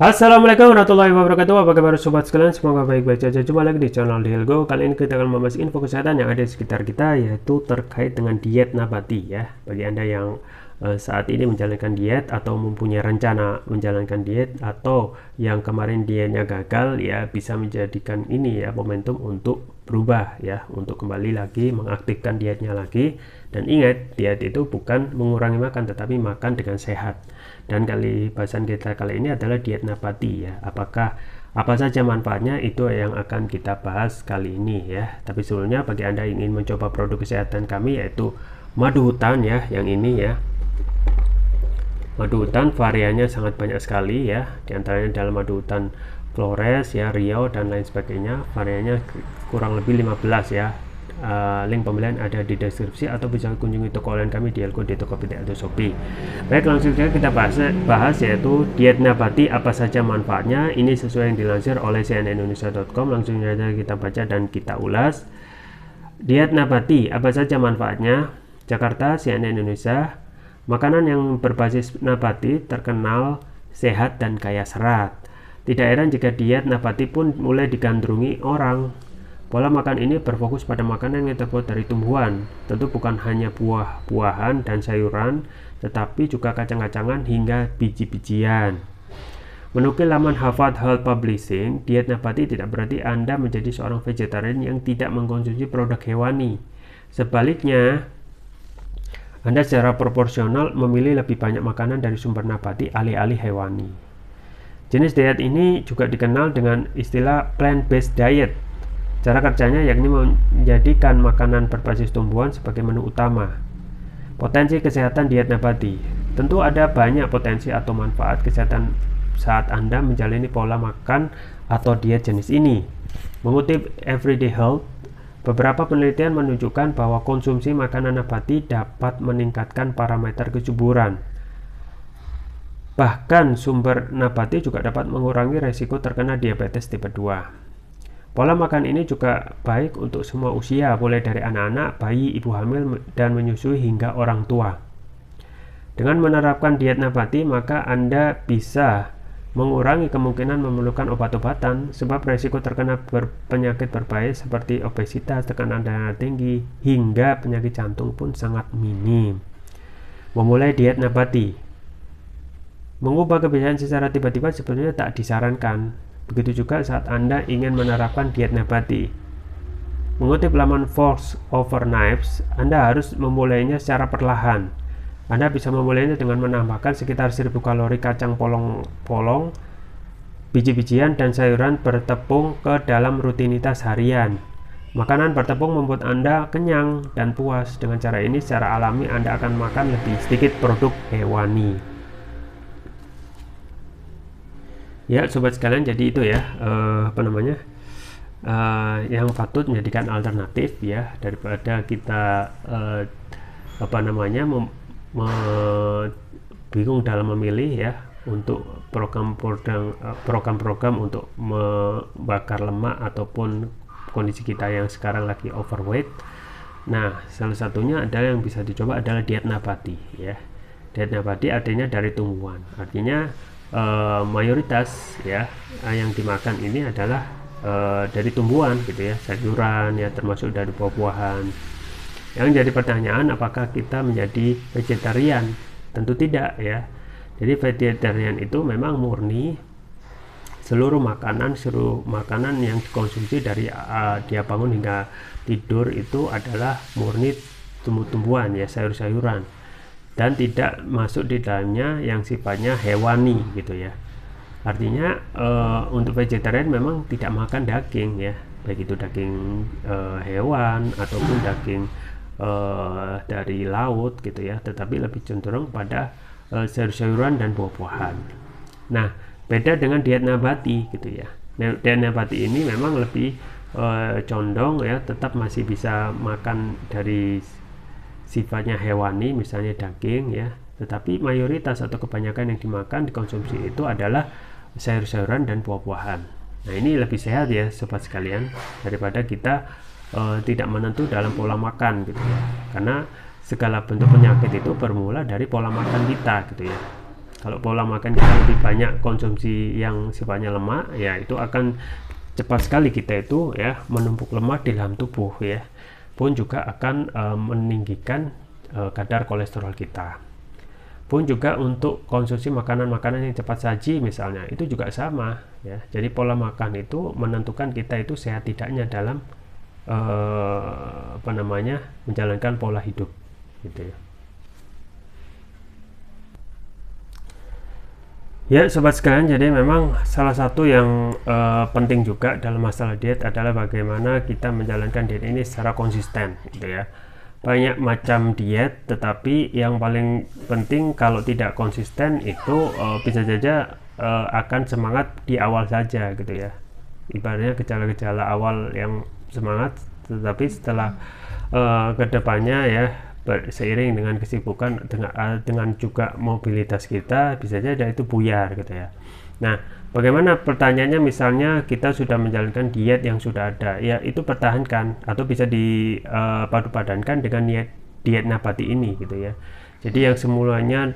Assalamualaikum warahmatullahi wabarakatuh. Apa kabar sobat sekalian? Semoga baik-baik saja. Jumpa lagi di channel Dielgo. Kali ini kita akan membahas info kesehatan yang ada di sekitar kita, yaitu terkait dengan diet nabati ya. Bagi Anda yang saat ini menjalankan diet atau mempunyai rencana menjalankan diet, atau yang kemarin dietnya gagal ya, bisa menjadikan ini ya momentum untuk berubah ya, untuk kembali lagi mengaktifkan dietnya lagi. Dan ingat, diet itu bukan mengurangi makan, tetapi makan dengan sehat. Dan bahasan kita kali ini adalah diet nabati ya. Apa saja manfaatnya, itu yang akan kita bahas kali ini ya. Tapi sebelumnya, bagi Anda yang ingin mencoba produk kesehatan kami, yaitu madu hutan ya, yang ini ya. Madu hutan variannya sangat banyak sekali ya. Di antaranya dalam madu hutan Flores ya, Riau dan lain sebagainya. Variannya kurang lebih 15 ya. Link pembelian ada di deskripsi, atau bisa kunjungi toko online kami di Dielgo, di Tokopedia atau Shopee. Baik, langsung saja kita bahas yaitu diet nabati, apa saja manfaatnya. Ini sesuai yang dilansir oleh cnnindonesia.com. Langsung saja kita baca dan kita ulas. Diet nabati, apa saja manfaatnya? Jakarta, CNN Indonesia. Makanan yang berbasis nabati terkenal sehat dan kaya serat. Tidak heran jika diet nabati pun mulai digandrungi orang. Pola makan ini berfokus pada makanan yang terbuat dari tumbuhan, tentu bukan hanya buah-buahan dan sayuran, tetapi juga kacang-kacangan hingga biji-bijian. Menukil laman Harvard Health Publishing, diet nabati tidak berarti Anda menjadi seorang vegetarian yang tidak mengkonsumsi produk hewani. Sebaliknya, Anda secara proporsional memilih lebih banyak makanan dari sumber nabati alih-alih hewani. Jenis diet ini juga dikenal dengan istilah plant-based diet. Cara kerjanya yakni menjadikan makanan berbasis tumbuhan sebagai menu utama. Potensi kesehatan diet nabati. Tentu ada banyak potensi atau manfaat kesehatan saat Anda menjalani pola makan atau diet jenis ini. Mengutip Everyday Health, beberapa penelitian menunjukkan bahwa konsumsi makanan nabati dapat meningkatkan parameter kesuburan. Bahkan sumber nabati juga dapat mengurangi resiko terkena diabetes tipe 2. Pola makan ini juga baik untuk semua usia, mulai dari anak-anak, bayi, ibu hamil, dan menyusui hingga orang tua. Dengan menerapkan diet nabati, maka Anda bisa mengurangi kemungkinan memerlukan obat-obatan, sebab resiko terkena penyakit berbahaya seperti obesitas, tekanan darah tinggi, hingga penyakit jantung pun sangat minim. Memulai diet nabati. Mengubah kebiasaan secara tiba-tiba sebenarnya tak disarankan. Begitu juga saat Anda ingin menerapkan diet nabati. Mengutip laman Forks Over Knives, Anda harus memulainya secara perlahan. Anda bisa memulainya dengan menambahkan sekitar 1000 kalori kacang polong, biji-bijian, dan sayuran bertepung ke dalam rutinitas harian. Makanan bertepung membuat Anda kenyang dan puas. Dengan cara ini, secara alami Anda akan makan lebih sedikit produk hewani. Ya sobat sekalian, jadi itu ya yang patut menjadikan alternatif ya, daripada kita bingung dalam memilih ya untuk program-program untuk membakar lemak ataupun kondisi kita yang sekarang lagi overweight. Nah, salah satunya adalah yang bisa dicoba adalah diet nabati ya. Diet nabati artinya dari tumbuhan, artinya mayoritas ya yang dimakan ini adalah dari tumbuhan gitu ya, sayuran ya, termasuk dari buah-buahan. Yang jadi pertanyaan, apakah kita menjadi vegetarian? Tentu tidak ya. Jadi vegetarian itu memang murni seluruh makanan yang dikonsumsi dari dia bangun hingga tidur itu adalah murni tumbuh-tumbuhan ya, sayur-sayuran, dan tidak masuk di dalamnya yang sifatnya hewani gitu ya. Artinya untuk vegetarian memang tidak makan daging ya, baik itu daging hewan ataupun daging dari laut gitu ya, tetapi lebih cenderung pada sayur-sayuran dan buah-buahan. Nah, beda dengan diet nabati gitu ya. Diet nabati ini memang lebih condong ya, tetap masih bisa makan dari sifatnya hewani, misalnya daging ya, tetapi mayoritas atau kebanyakan yang dikonsumsi itu adalah sayur-sayuran dan buah-buahan. Nah, ini lebih sehat ya sobat sekalian, daripada kita tidak menentu dalam pola makan gitu ya, karena segala bentuk penyakit itu bermula dari pola makan kita gitu ya. Kalau pola makan kita lebih banyak konsumsi yang sifatnya lemak, ya itu akan cepat sekali kita itu ya menumpuk lemak di dalam tubuh ya, pun juga akan meninggikan kadar kolesterol kita. Pun juga untuk konsumsi makanan-makanan yang cepat saji misalnya, itu juga sama ya. Jadi pola makan itu menentukan kita itu sehat tidaknya dalam menjalankan pola hidup gitu ya. Ya sobat sekalian, jadi memang salah satu yang penting juga dalam masalah diet adalah bagaimana kita menjalankan diet ini secara konsisten gitu ya. Banyak macam diet, tetapi yang paling penting kalau tidak konsisten itu bisa saja akan semangat di awal saja gitu ya. Ibaratnya gejala-gejala awal yang semangat, tetapi setelah kedepannya ya seiring dengan kesibukan dengan juga mobilitas kita bisa saja itu buyar gitu ya. Nah, bagaimana pertanyaannya, misalnya kita sudah menjalankan diet yang sudah ada, ya itu pertahankan atau bisa dipadu-padankan dengan diet nabati ini gitu ya. Jadi yang semulanya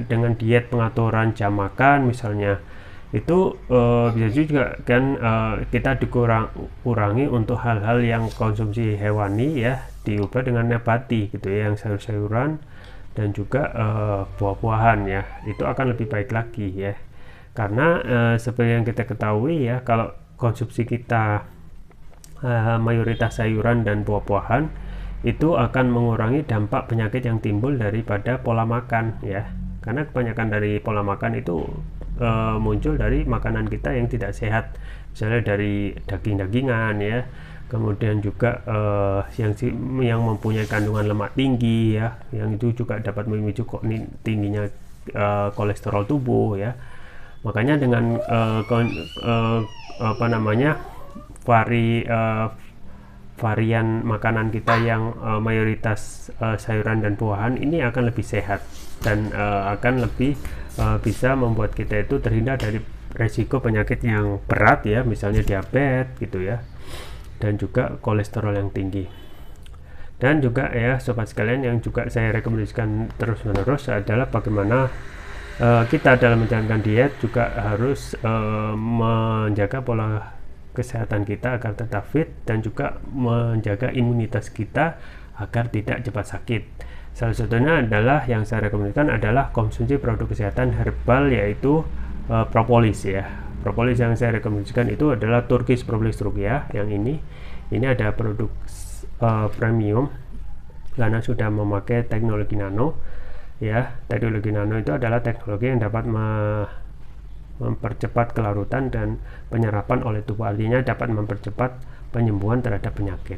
dengan diet pengaturan jam makan misalnya, itu bisa juga kan kita dikurangi untuk hal-hal yang konsumsi hewani ya, diubah dengan nabati gitu ya, yang sayur-sayuran dan juga buah-buahan ya, itu akan lebih baik lagi ya. Karena seperti yang kita ketahui ya, kalau konsumsi kita mayoritas sayuran dan buah-buahan, itu akan mengurangi dampak penyakit yang timbul daripada pola makan ya. Karena kebanyakan dari pola makan itu muncul dari makanan kita yang tidak sehat, misalnya dari daging-dagingan ya, kemudian juga yang mempunyai kandungan lemak tinggi ya, yang itu juga dapat memicu tingginya kolesterol tubuh ya. Makanya dengan varian makanan kita yang mayoritas sayuran dan buahan ini akan lebih sehat dan akan lebih bisa membuat kita itu terhindar dari resiko penyakit yang berat ya, misalnya diabetes gitu ya, dan juga kolesterol yang tinggi. Dan juga ya sobat sekalian, yang juga saya rekomendasikan terus-menerus adalah bagaimana kita dalam menjalankan diet juga harus menjaga pola kesehatan kita agar tetap fit dan juga menjaga imunitas kita agar tidak cepat sakit. Salah satunya adalah yang saya rekomendasikan adalah konsumsi produk kesehatan herbal, yaitu propolis ya. Propolis yang saya rekomendasikan itu adalah Turkish Propolis Trukia. Yang ini ada produk premium karena sudah memakai teknologi nano. Ya, teknologi nano itu adalah teknologi yang dapat mempercepat kelarutan dan penyerapan oleh tubuh, artinya dapat mempercepat penyembuhan terhadap penyakit.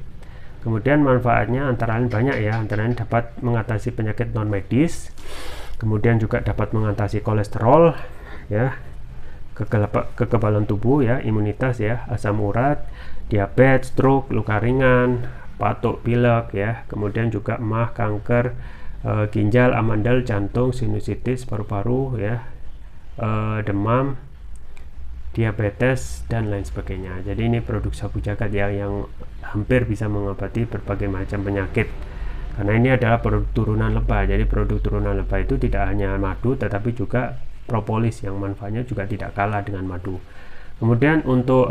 Kemudian manfaatnya antara lain banyak ya, antara lain dapat mengatasi penyakit non medis, kemudian juga dapat mengatasi kolesterol ya, kekebalan tubuh ya, imunitas ya, asam urat, diabetes, stroke, luka ringan, batuk pilek ya, kemudian juga emah, kanker ginjal, amandel, jantung, sinusitis, paru-paru ya, demam, diabetes dan lain sebagainya. Jadi ini produk sabu jagat ya, yang hampir bisa mengobati berbagai macam penyakit. Karena ini adalah produk turunan lebah. Jadi produk turunan lebah itu tidak hanya madu, tetapi juga propolis yang manfaatnya juga tidak kalah dengan madu. Kemudian untuk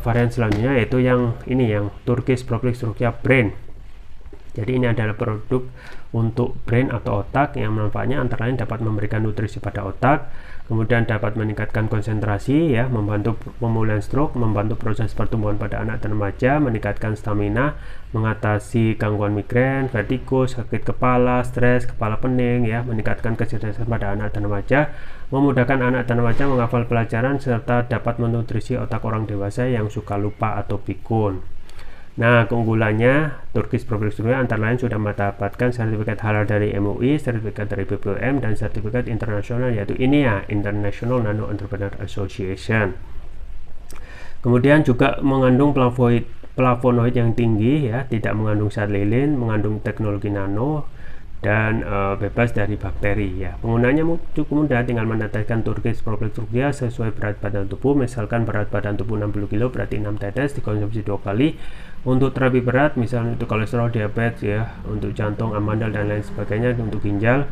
varian selanjutnya yaitu yang ini, yang Turkish Propolis Trukia Brain. Jadi ini adalah produk untuk brain atau otak, yang manfaatnya antara lain dapat memberikan nutrisi pada otak, kemudian dapat meningkatkan konsentrasi ya, membantu pemulihan stroke, membantu proses pertumbuhan pada anak dan remaja, meningkatkan stamina, mengatasi gangguan migrain, vertigo, sakit kepala, stres, kepala pening ya, meningkatkan kecerdasan pada anak dan remaja, memudahkan anak dan remaja menghafal pelajaran, serta dapat menutrisi otak orang dewasa yang suka lupa atau pikun. Nah, keunggulannya Turkish Propolis Trukia antara lain sudah mendapatkan sertifikat halal dari MUI, sertifikat dari BPOM, dan sertifikat internasional yaitu INEA, International Nano Entrepreneur Association. Kemudian juga mengandung flavonoid yang tinggi ya, tidak mengandung zat lilin, mengandung teknologi nano, dan bebas dari bakteri ya. Penggunanya cukup mudah, tinggal meneteskan Turkish Propolis Trukia sesuai berat badan tubuh. Misalkan berat badan tubuh 60 kg, berarti 6 tetes, dikonsumsi 2 kali. Untuk terapi berat, misalnya untuk kolesterol, diabetes ya, untuk jantung, amandel dan lain sebagainya, untuk ginjal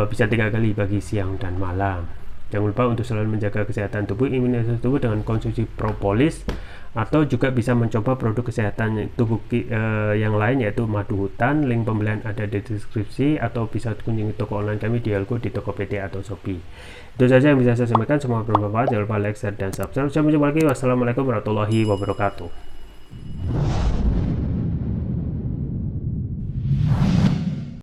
bisa 3 kali pagi, siang, dan malam. Jangan lupa untuk selalu menjaga kesehatan tubuh, imunitas tubuh dengan konsumsi propolis, atau juga bisa mencoba produk kesehatan tubuh yang lain yaitu madu hutan. Link pembelian ada di deskripsi, atau bisa kunjungi toko online kami di Algo, di Tokopedia atau Shopee. Itu saja yang bisa saya sampaikan, semoga bermanfaat. Jangan lupa like, share, dan subscribe. Sampai jumpa lagi. Wassalamualaikum warahmatullahi wabarakatuh.